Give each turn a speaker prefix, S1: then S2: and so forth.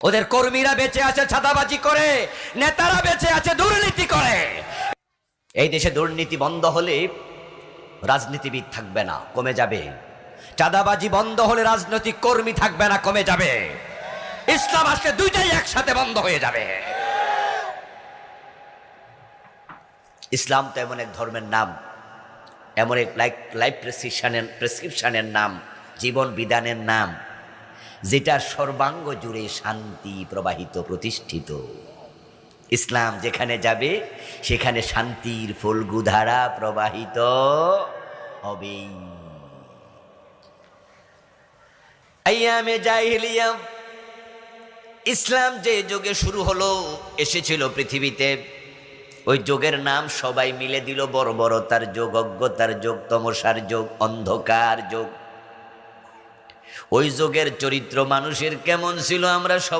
S1: ওদের কর্মীরা বেঁচে আছে ছাদাবাজি করে, নেতারা বেঁচে আছে দুর্নীতি করে। এই দেশে দুর্নীতি বন্ধ হলে রাজনীতিবিদ থাকবে না, কমে যাবে। চাঁদাবাজি বন্ধ হলে রাজনৈতিক কর্মী থাকবে না, কমে যাবে। ইসলাম আসলে দুইটাই একসাথে বন্ধ হয়ে যাবে। ইসলাম তো এমন এক ধর্মের নাম, এমন এক লাইফ প্রেসক্রিপশনের নাম, জীবন বিধানের নাম, যেটা সর্বাঙ্গ জুড়ে শান্তি প্রবাহিত প্রতিষ্ঠিত। ইসলাম যেখানে যাবে সেখানে শান্তির ফল্গুধারা প্রবাহিত হবেই। আইয়ামে জাহিলিয়া ইসলাম যে যুগে শুরু হলো, এসেছিল পৃথিবীতে, ওই যুগের নাম সবাই মিলে দিল বর্বরতার যুগ, অজ্ঞতার যুগ, তমসার যুগ, অন্ধকার যুগ। ওই যুগের চরিত্র মানুষের কেমন ছিল আমরা সব